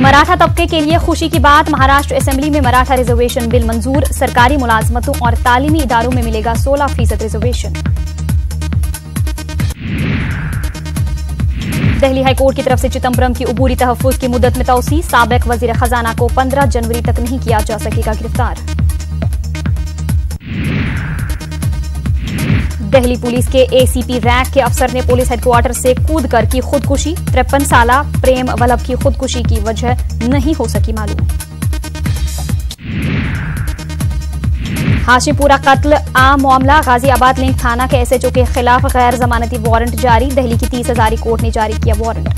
मराठा तबके के लिए खुशी की बात, महाराष्ट्र असेंबली में मराठा रिजर्वेशन बिल मंजूर, सरकारी मुलाजमतों और तालीमी इदारों में मिलेगा 16% रिजर्वेशन। दिल्ली हाईकोर्ट की तरफ से चिदंबरम की उबूरी तहफ्फुज़ की मुद्दत में तौसी, साबिक वजीर खजाना को 15 जनवरी तक नहीं किया जा सकेगा गिरफ्तार। दिल्ली पुलिस के एसीपी रैंक के अफसर ने पुलिस हेडक्वार्टर से कूदकर की खुदकुशी, 53 साला प्रेम वल्लभ की खुदकुशी की वजह नहीं हो सकी मालूम। हाशिमपुरा कत्ल आम मामला, गाजियाबाद लिंक थाना के एसएचओ के खिलाफ गैर जमानती वारंट जारी, दिल्ली की 30 हजारी कोर्ट ने जारी किया वारंट।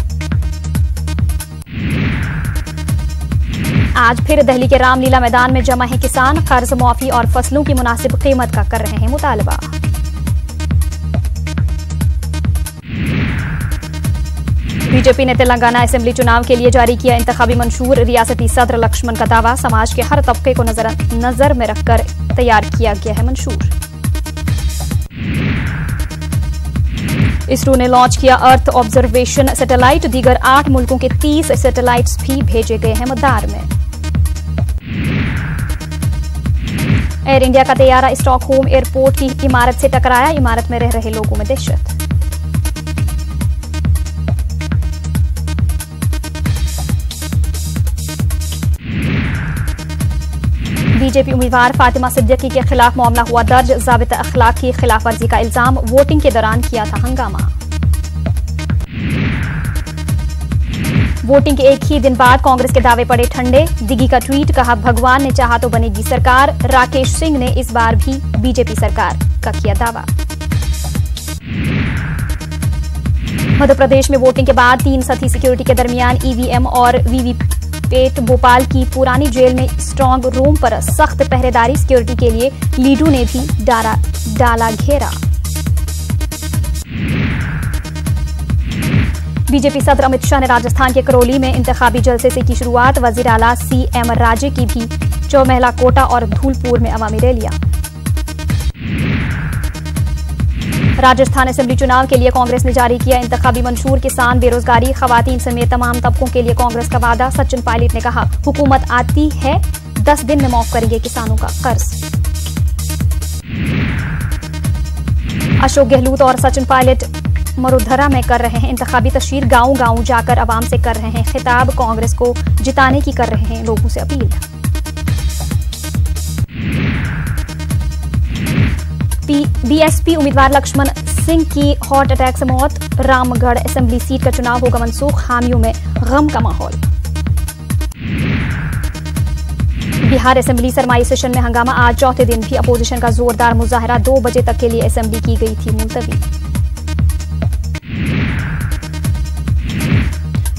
आज फिर दिल्ली के रामलीला मैदान में जमा है किसान, कर्ज माफी और फसलों की मुनासिब कीमत का कर रहे हैं मुतालबा। बीजेपी ने तेलंगाना असेंबली चुनाव के लिए जारी किया इंतखाबी मंशूर, रियासती सदर लक्ष्मण का दावा, समाज के हर तबके को नजर में रखकर तैयार किया गया है मंशूर। इसरो ने लॉन्च किया अर्थ ऑब्जर्वेशन सैटेलाइट, दीगर 8 मुल्कों के 30 सैटेलाइट्स भी भेजे गए हैं मदार में। एयर इंडिया का तैयारा स्टॉकहोम एयरपोर्ट की इमारत से टकराया, इमारत में रह रहे लोगों में दहशत। बीजेपी उम्मीदवार फातिमा सिद्दीकी के खिलाफ मामला हुआ दर्ज, ज़ाबिता अखलाक की खिलाफ वर्जी का इल्जाम, वोटिंग के दौरान किया था हंगामा। वोटिंग के एक ही दिन बाद कांग्रेस के दावे पड़े ठंडे, दिगी का ट्वीट, कहा भगवान ने चाहा तो बनेगी सरकार, राकेश सिंह ने इस बार भी बीजेपी सरकार का किया दावा। मध्य प्रदेश में वोटिंग के बाद 3 सतही सिक्योरिटी के दरमियान ईवीएम और वीवीपैट, भोपाल की पुरानी जेल में स्ट्रांग रूम पर सख्त पहरेदारी, सिक्योरिटी के लिए लीडू ने भी डाला घेरा। बीजेपी सदर अमित शाह ने राजस्थान के करौली में इंतखाबी जलसे से की शुरुआत, वजीर आला सीएम राज्य की भी चौमहला कोटा और धूलपुर में अवामी रैलियां। राजस्थान असेंबली चुनाव के लिए कांग्रेस ने जारी किया इंतखाबी मंशूर, किसान, बेरोजगारी, खवातीन समेत तमाम तबकों के लिए कांग्रेस का वादा, सचिन पायलट ने कहा हुकूमत आती है 10 दिन में माफ करेंगे किसानों का कर्ज। अशोक गहलोत और सचिन पायलट मरुधरा में कर रहे हैं इंतखाबी तशहीर, गांव-गांव जाकर आवाम से कर रहे हैं खिताब, कांग्रेस को जिताने की कर रहे हैं लोगों से अपील। बीएसपी उम्मीदवार लक्ष्मण सिंह की हार्ट अटैक से मौत, रामगढ़ असेंबली सीट का चुनाव होगा मनसूख, हामियों में गम का माहौल। बिहार असेंबली सरमाई सेशन में हंगामा, आज चौथे दिन भी अपोजिशन का जोरदार मुजाहरा, 2 बजे तक के लिए असेंबली की गई थी मुलतवी।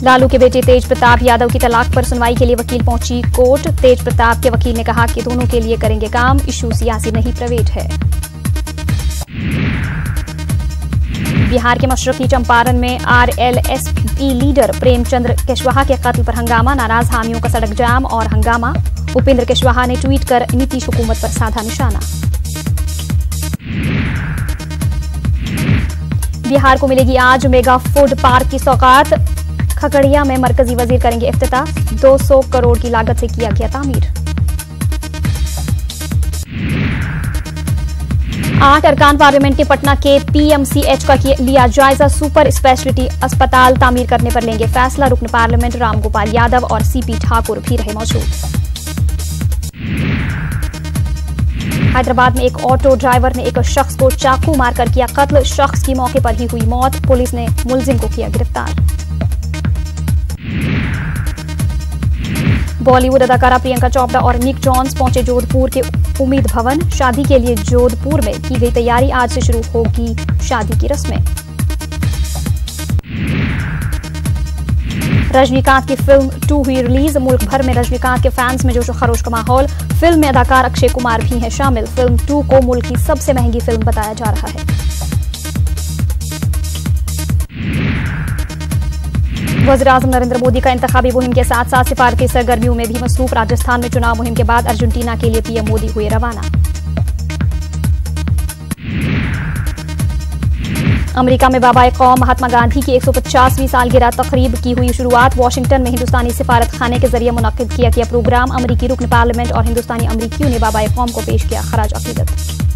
लालू के बेटे तेज प्रताप यादव की तलाक पर सुनवाई के लिए वकील पहुंची कोर्ट, तेज प्रताप के वकील ने कहा कि दोनों के लिए करेंगे काम, इशू सियासी नहीं प्राइवेट है। बिहार के मशरकी चंपारण में आरएलएसपी लीडर प्रेमचंद्र कुशवाहा के कत्ल पर हंगामा, नाराज हामियों का सड़क जाम और हंगामा, उपेंद्र कुशवाहा ने ट्वीट कर नीतीश हुकूमत पर साधा निशाना। बिहार को मिलेगी आज मेगा फूड पार्क की सौगात, खगड़िया में मरकजी वजीर करेंगे इफ्तिताह, 200 करोड़ की लागत से किया गया तामीर। 8 अरकान पार्लियामेंट ने पटना के पीएमसीएच का लिया जायजा, सुपर स्पेशलिटी अस्पताल तामीर करने पर लेंगे फैसला, रुकन पार्लियामेंट रामगोपाल यादव और सीपी ठाकुर भी रहे मौजूद। हैदराबाद में एक ऑटो ड्राइवर ने एक शख्स को चाकू मारकर किया कत्ल, शख्स की मौके पर ही हुई मौत, पुलिस ने मुलजिम को किया गिरफ्तार। बॉलीवुड अदाकारा प्रियंका चोपड़ा और निक जॉन्स पहुंचे जोधपुर के उम्मीद भवन, शादी के लिए जोधपुर में की गई तैयारी, आज से शुरू होगी शादी की रस्में। रजनीकांत की फिल्म 2 हुई रिलीज, मुल्क भर में रजनीकांत के फैंस में जोशो खरोश का माहौल, फिल्म में अदाकार अक्षय कुमार भी हैं शामिल, फिल्म 2 को मुल्क की सबसे महंगी फिल्म बताया जा रहा है। वज़ीर-ए-आज़म नरेंद्र मोदी का इंतखाबी मुहिम के साथ साथ सिफारती सरगर्मियों में भी मसरूफ, राजस्थान में चुनाव मुहिम के बाद अर्जेंटीना के लिए पीएम मोदी हुए रवाना। अमेरिका में बाबा कौम महात्मा गांधी की 150वीं सालगिरह तकरीब की हुई शुरुआत। वॉशिंगटन में हिंदुस्तानी सिफारत खाने के जरिए मुनक्किद किया गया प्रोग्राम। अमेरिकी रुकन पार्लियामेंट और हिंदुस्तानी अमरीकियों ने बाबा कौम को पेश किया खराज अकीदत।